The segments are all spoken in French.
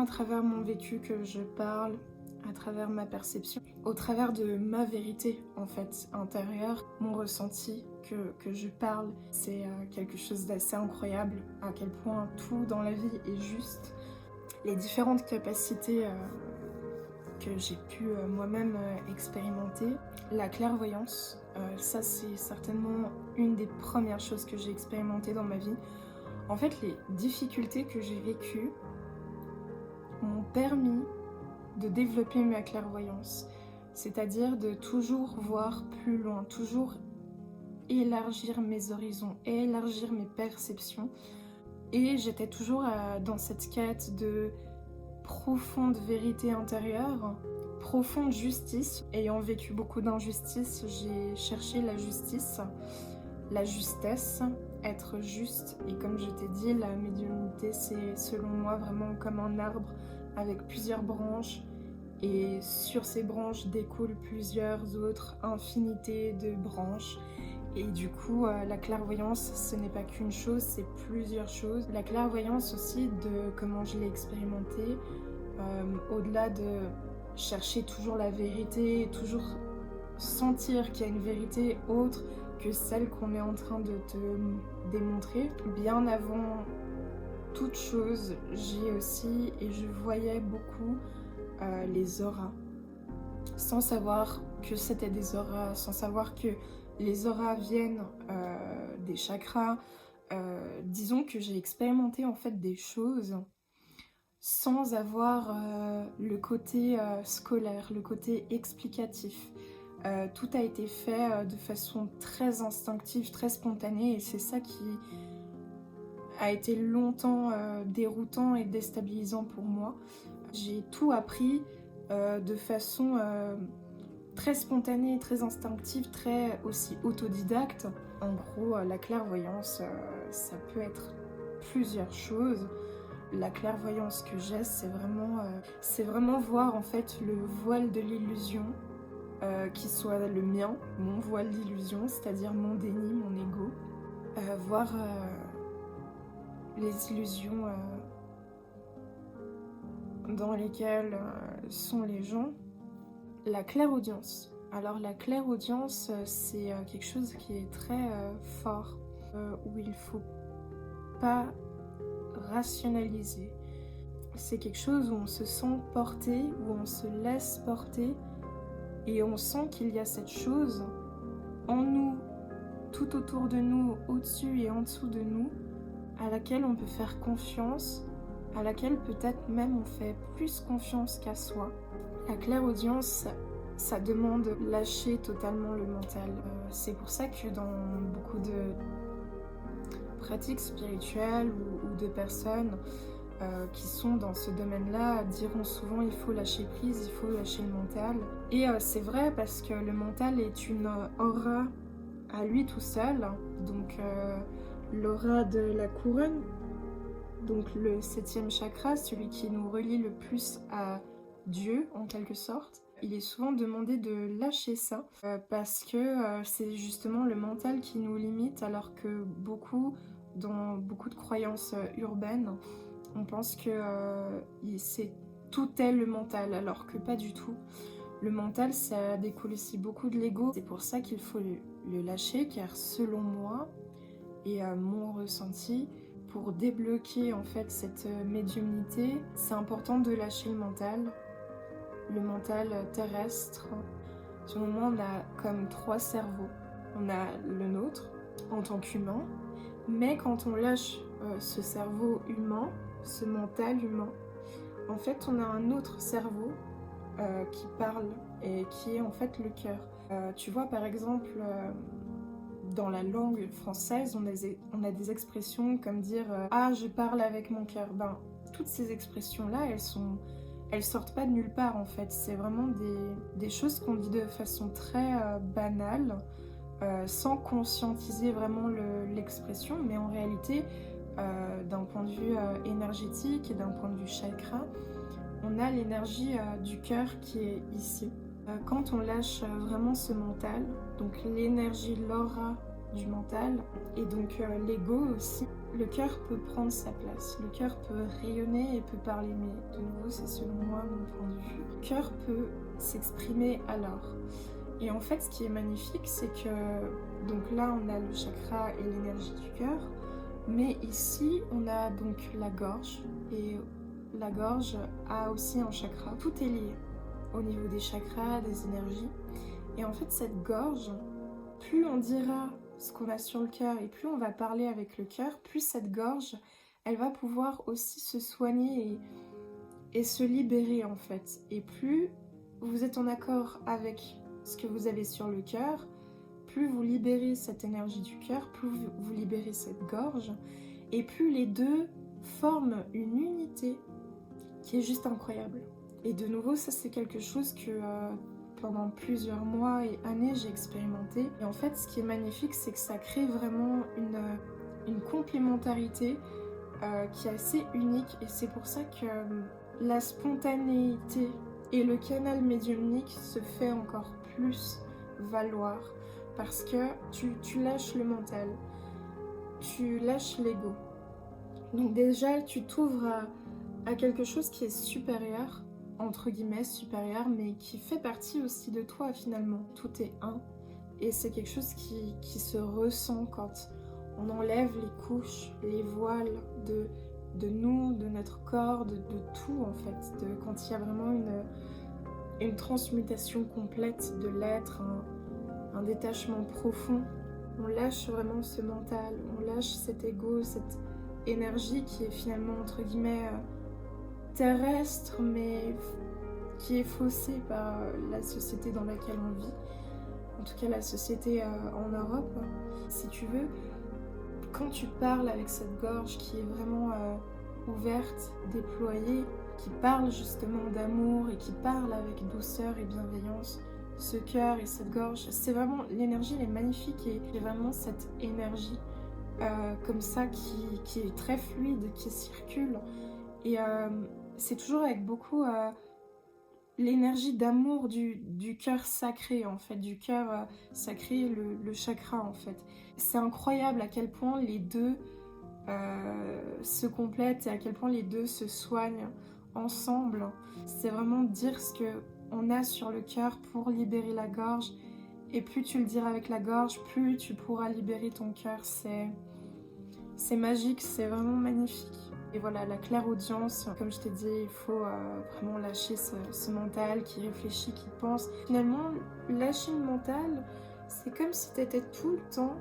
à travers mon vécu que je parle, à travers ma perception, au travers de ma vérité en fait intérieure, mon ressenti que je parle. C'est quelque chose d'assez incroyable à quel point tout dans la vie est juste. Les différentes capacités que j'ai pu moi-même expérimenter. La clairvoyance, ça c'est certainement une des premières choses que j'ai expérimentées dans ma vie. En fait, les difficultés que j'ai vécues m'ont permis de développer ma clairvoyance, c'est-à-dire de toujours voir plus loin, toujours élargir mes horizons, élargir mes perceptions. Et j'étais toujours dans cette quête de profonde vérité intérieure, profonde justice. Ayant vécu beaucoup d'injustices, j'ai cherché la justice, la justesse, être juste. Et comme je t'ai dit, la médiumnité, c'est selon moi vraiment comme un arbre avec plusieurs branches. Et sur ces branches découlent plusieurs autres infinités de branches. Et du coup, la clairvoyance, ce n'est pas qu'une chose, c'est plusieurs choses. La clairvoyance aussi, de comment je l'ai expérimentée, au-delà de chercher toujours la vérité, toujours sentir qu'il y a une vérité autre que celle qu'on est en train de te démontrer. Bien avant toute chose, j'ai aussi, et je voyais beaucoup, les auras. Sans savoir que c'était des auras, sans savoir que les auras viennent des chakras. Disons que j'ai expérimenté en fait des choses sans avoir le côté scolaire, le côté explicatif. Tout a été fait de façon très instinctive, très spontanée, et c'est ça qui a été longtemps déroutant et déstabilisant pour moi. J'ai tout appris de façon très spontanée, très instinctive, très aussi autodidacte. En gros, la clairvoyance, ça peut être plusieurs choses. La clairvoyance que j'ai, c'est vraiment voir en fait le voile de l'illusion qui soit le mien, mon voile d'illusion, c'est-à-dire mon déni, mon ego. Voir les illusions dans lesquelles sont les gens. La clairaudience. Alors la clairaudience, c'est quelque chose qui est très fort, où il faut pas rationaliser. C'est quelque chose où on se sent porté, où on se laisse porter, et on sent qu'il y a cette chose en nous, tout autour de nous, au-dessus et en dessous de nous, à laquelle on peut faire confiance, à laquelle peut-être même on fait plus confiance qu'à soi. La clairaudience, ça demande de lâcher totalement le mental. C'est pour ça que dans beaucoup de pratiques spirituelles ou de personnes qui sont dans ce domaine-là diront souvent il faut lâcher prise, il faut lâcher le mental. Et c'est vrai parce que le mental est une aura à lui tout seul, donc l'aura de la couronne, donc le 7e chakra, celui qui nous relie le plus à Dieu en quelque sorte. Il est souvent demandé de lâcher ça parce que c'est justement le mental qui nous limite, alors que dans beaucoup de croyances urbaines, on pense que tout est le mental, alors que pas du tout. Le mental, ça découle aussi beaucoup de l'ego. C'est pour ça qu'il faut le lâcher, car selon moi et mon ressenti, pour débloquer en fait cette médiumnité, c'est important de lâcher le mental terrestre. Selon moi, on a comme 3 cerveaux. On a le nôtre en tant qu'humain, mais quand on lâche ce cerveau humain, ce mental humain, en fait on a un autre cerveau qui parle et qui est en fait le cœur. Tu vois par exemple dans la langue française on a des expressions comme dire ah je parle avec mon cœur. Ben toutes ces expressions là elles sortent pas de nulle part en fait, c'est vraiment des choses qu'on dit de façon très banale, sans conscientiser vraiment l'expression, mais en réalité d'un point de vue énergétique et d'un point de vue chakra, on a l'énergie du cœur qui est ici. Quand on lâche vraiment ce mental, donc l'énergie, l'aura du mental. Et donc l'ego aussi. Le cœur peut prendre sa place, le cœur peut rayonner et peut parler, mais de nouveau c'est selon moi mon point de vue. Le cœur peut s'exprimer alors. Et en fait ce qui est magnifique c'est que, donc là on a le chakra et l'énergie du cœur, mais ici on a donc la gorge, et la gorge a aussi un chakra. Tout est lié au niveau des chakras, des énergies. Et en fait cette gorge, plus on dira ce qu'on a sur le cœur et plus on va parler avec le cœur, plus cette gorge, elle va pouvoir aussi se soigner et se libérer en fait. Et plus vous êtes en accord avec ce que vous avez sur le cœur, plus vous libérez cette énergie du cœur, plus vous libérez cette gorge, et plus les deux forment une unité qui est juste incroyable. Et de nouveau, ça c'est quelque chose que pendant plusieurs mois et années j'ai expérimenté. Et en fait ce qui est magnifique c'est que ça crée vraiment une complémentarité qui est assez unique, et c'est pour ça que la spontanéité et le canal médiumnique se fait encore plus valoir, parce que tu lâches le mental, tu lâches l'ego. Donc déjà tu t'ouvres à quelque chose qui est supérieur, entre guillemets supérieur, mais qui fait partie aussi de toi finalement. Tout est un, et c'est quelque chose qui se ressent quand on enlève les couches, les voiles de nous, de notre corps, de tout en fait, quand il y a vraiment une transmutation complète de l'être, un détachement profond. On lâche vraiment ce mental, on lâche cet ego, cette énergie qui est finalement entre guillemets terrestre, mais qui est faussée par la société dans laquelle on vit, en tout cas la société en Europe. Si tu veux, quand tu parles avec cette gorge qui est vraiment ouverte, déployée, qui parle justement d'amour et qui parle avec douceur et bienveillance, ce cœur et cette gorge, c'est vraiment, l'énergie elle est magnifique, et j'ai vraiment cette énergie comme ça qui est très fluide, qui circule, et c'est toujours avec beaucoup l'énergie d'amour du cœur sacré en fait, du cœur sacré, le chakra en fait. C'est incroyable à quel point les deux se complètent et à quel point les deux se soignent ensemble. C'est vraiment dire ce que on a sur le cœur pour libérer la gorge, et plus tu le diras avec la gorge, plus tu pourras libérer ton cœur. C'est magique, c'est vraiment magnifique. Et voilà, la clairaudience, comme je t'ai dit, il faut vraiment lâcher ce mental qui réfléchit, qui pense. Finalement, lâcher le mental, c'est comme si tu étais tout le temps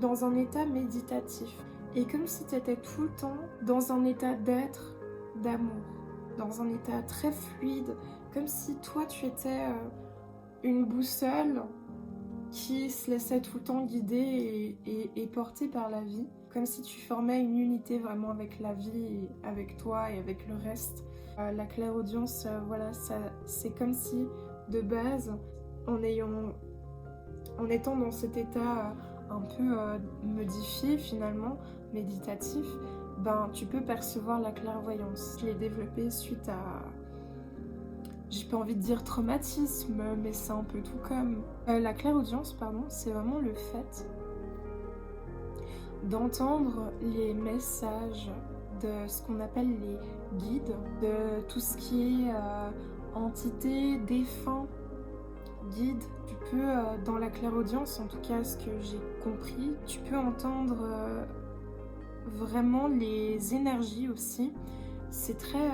dans un état méditatif. Et comme si tu étais tout le temps dans un état d'être, d'amour, dans un état très fluide, comme si toi tu étais une boussole qui se laissait tout le temps guider et porter par la vie, comme si tu formais une unité vraiment avec la vie, et avec toi et avec le reste. La clairaudience, voilà, c'est comme si de base, en étant dans cet état un peu modifié finalement, méditatif, ben tu peux percevoir la clairvoyance. Je l'ai développée suite à, j'ai pas envie de dire traumatisme, mais c'est un peu tout comme. La clairaudience, pardon, c'est vraiment le fait d'entendre les messages de ce qu'on appelle les guides, de tout ce qui est entité, défunt, guide. Tu peux, dans la clairaudience, en tout cas ce que j'ai compris, tu peux entendre vraiment les énergies aussi. C'est très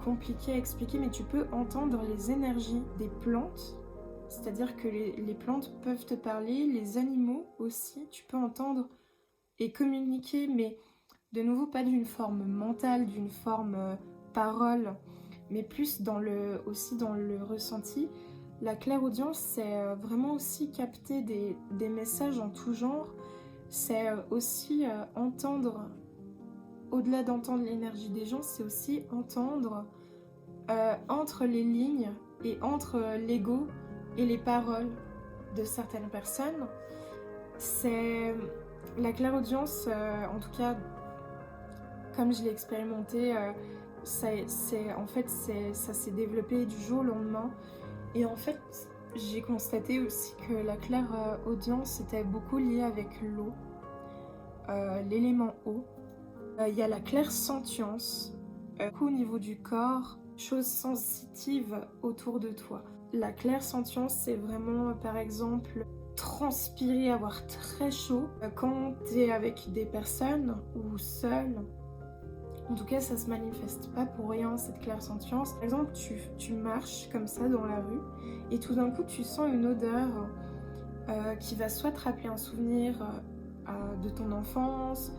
compliqué à expliquer, mais tu peux entendre les énergies des plantes, c'est-à-dire que les plantes peuvent te parler, les animaux aussi, tu peux entendre et communiquer, mais de nouveau pas d'une forme mentale, d'une forme parole, mais plus aussi dans le ressenti. La clairaudience, c'est vraiment aussi capter des messages en tout genre, c'est aussi entendre, au-delà d'entendre l'énergie des gens, c'est aussi entendre entre les lignes et entre l'ego et les paroles de certaines personnes. C'est la clairaudience, en tout cas, comme je l'ai expérimenté, ça s'est développé du jour au lendemain. Et en fait, J'ai constaté aussi que la clairaudience était beaucoup liée avec l'eau, l'élément eau. Il y a la clairsentience, au niveau du corps, choses sensitives autour de toi. La clairsentience, c'est vraiment, par exemple, transpirer, avoir très chaud quand tu es avec des personnes ou seul. En tout cas, ça se manifeste pas pour rien, cette clairsentience. Par exemple, tu marches comme ça dans la rue et tout d'un coup, tu sens une odeur qui va soit te rappeler un souvenir de ton enfance,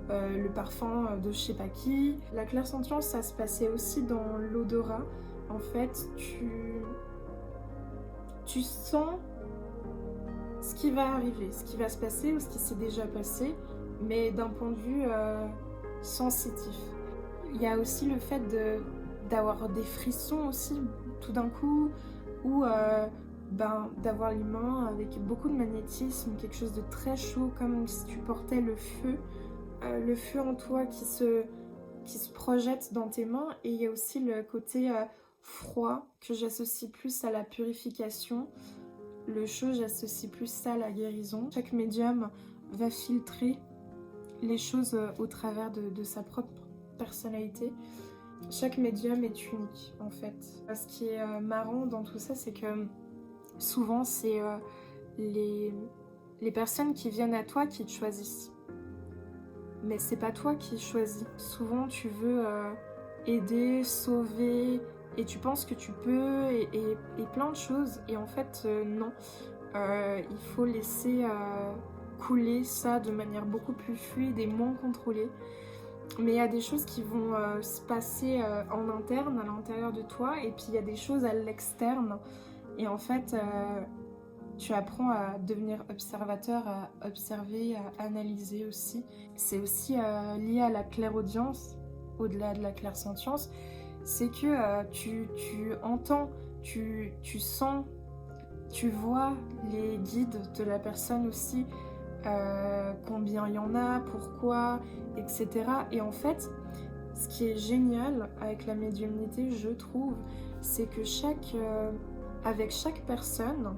le parfum de je sais pas qui. La clairsentience, ça se passait aussi dans l'odorat. En fait, tu sens ce qui va arriver, ce qui va se passer ou ce qui s'est déjà passé, mais d'un point de vue sensitif. Il y a aussi le fait d'avoir des frissons aussi, tout d'un coup, ou d'avoir les mains avec beaucoup de magnétisme, quelque chose de très chaud, comme si tu portais le feu en toi qui se projette dans tes mains. Et il y a aussi le côté froid que j'associe plus à la purification. Le chaud, j'associe plus ça à la guérison. Chaque médium va filtrer les choses au travers de sa propre personnalité. Chaque médium est unique en fait. Ce qui est marrant dans tout ça, c'est que souvent c'est les personnes qui viennent à toi qui te choisissent. Mais c'est pas toi qui choisis. Souvent tu veux aider, sauver, et tu penses que tu peux, et plein de choses. Et en fait, non. Il faut laisser couler ça de manière beaucoup plus fluide et moins contrôlée. Mais il y a des choses qui vont se passer en interne, à l'intérieur de toi, et puis il y a des choses à l'externe. Et en fait, tu apprends à devenir observateur, à observer, à analyser aussi. C'est aussi lié à la clairaudience, au-delà de la clairsentience. C'est que tu entends, tu sens, tu vois les guides de la personne aussi, combien il y en a, pourquoi, etc. Et en fait, ce qui est génial avec la médiumnité, je trouve, c'est que avec chaque personne,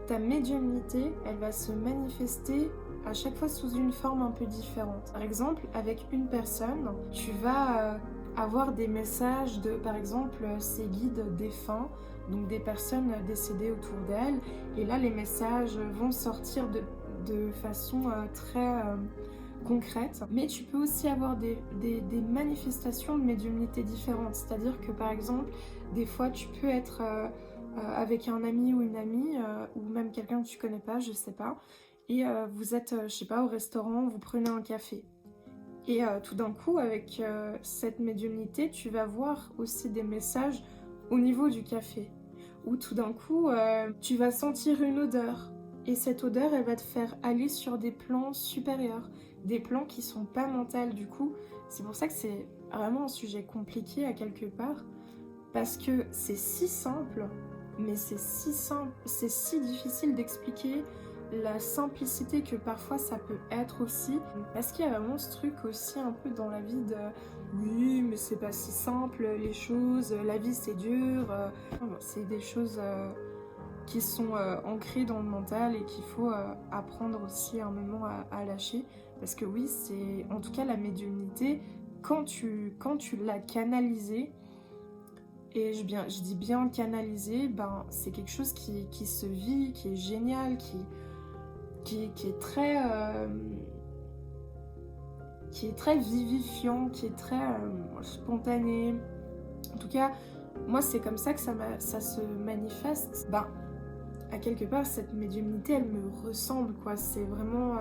ta médiumnité, elle va se manifester à chaque fois sous une forme un peu différente. Par exemple, avec une personne, tu vas avoir des messages de, par exemple, ses guides défunts, donc des personnes décédées autour d'elle. Et là, les messages vont sortir de façon très concrète. Mais tu peux aussi avoir des manifestations de médiumnité différentes. C'est-à-dire que, par exemple, des fois, tu peux être avec un ami ou une amie, ou même quelqu'un que tu connais pas, je sais pas, et vous êtes, je sais pas, au restaurant, vous prenez un café. Et tout d'un coup, avec cette médiumnité, tu vas voir aussi des messages au niveau du café. Ou tout d'un coup, tu vas sentir une odeur. Et cette odeur, elle va te faire aller sur des plans supérieurs. Des plans qui sont pas mentaux du coup. C'est pour ça que c'est vraiment un sujet compliqué à quelque part. Parce que c'est si simple, mais c'est si simple, c'est si difficile d'expliquer la simplicité que parfois ça peut être aussi. Parce qu'il y a vraiment ce truc aussi un peu dans la vie de oui, mais c'est pas si simple les choses, la vie c'est dur. C'est des choses qui sont ancrées dans le mental et qu'il faut apprendre aussi à un moment à lâcher. Parce que oui, c'est en tout cas la médiumnité, quand tu l'as canalisée, et je dis bien canalisé, ben, c'est quelque chose qui se vit, qui est génial, qui est très vivifiant, qui est très spontané. En tout cas, moi c'est comme ça que ça se manifeste. Ben, à quelque part, cette médiumnité, elle me ressemble, quoi. C'est vraiment...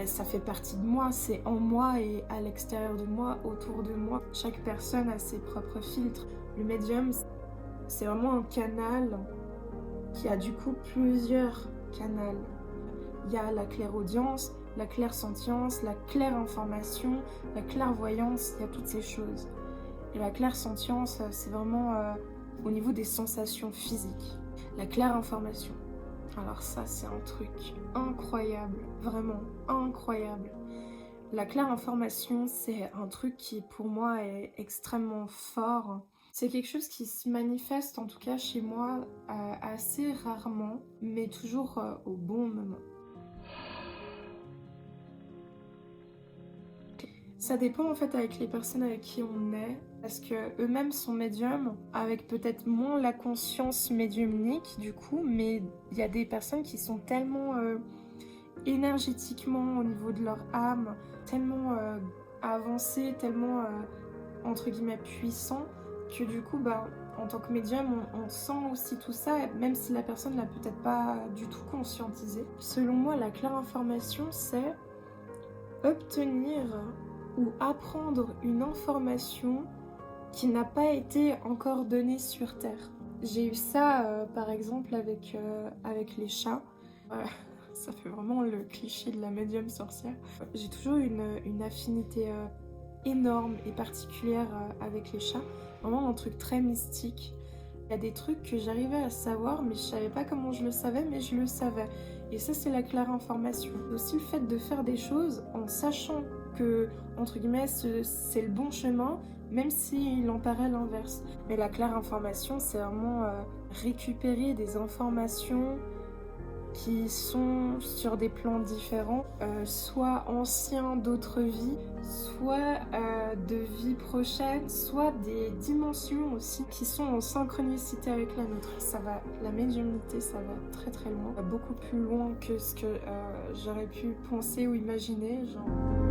ça fait partie de moi, c'est en moi et à l'extérieur de moi, autour de moi. Chaque personne a ses propres filtres. Le médium, c'est vraiment un canal qui a du coup plusieurs canaux. Il y a la clairaudience, la clairsentience, la claire-information, la clairvoyance, il y a toutes ces choses. Et la clairsentience, c'est vraiment au niveau des sensations physiques. La claire-information. Alors ça, c'est un truc incroyable, vraiment incroyable. La claire information, c'est un truc qui pour moi est extrêmement fort C'est quelque chose qui se manifeste, en tout cas chez moi, assez rarement, mais toujours au bon moment. Ça dépend en fait avec les personnes avec qui on est, parce que eux-mêmes sont médiums, avec peut-être moins la conscience médiumnique du coup, mais il y a des personnes qui sont tellement énergétiquement au niveau de leur âme, tellement avancées, tellement entre guillemets puissants, que du coup, bah, en tant que médium, on sent aussi tout ça, même si la personne l'a peut-être pas du tout conscientisé. Selon moi, la claire information, c'est obtenir ou apprendre une information qui n'a pas été encore donnée sur Terre. J'ai eu ça par exemple avec les chats. Ça fait vraiment le cliché de la médium sorcière. J'ai toujours eu une affinité énorme et particulière avec les chats. Vraiment un truc très mystique. Il y a des trucs que j'arrivais à savoir, mais je savais pas comment je le savais, mais je le savais. Et ça, c'est la claire information. Aussi le fait de faire des choses en sachant que, entre guillemets, c'est le bon chemin, même s'il en paraît l'inverse. Mais la claire information, c'est vraiment récupérer des informations qui sont sur des plans différents, soit anciens d'autres vies, soit de vies prochaines, soit des dimensions aussi qui sont en synchronicité avec la nôtre. La médiumnité, ça va très très loin, beaucoup plus loin que ce que j'aurais pu penser ou imaginer. Genre...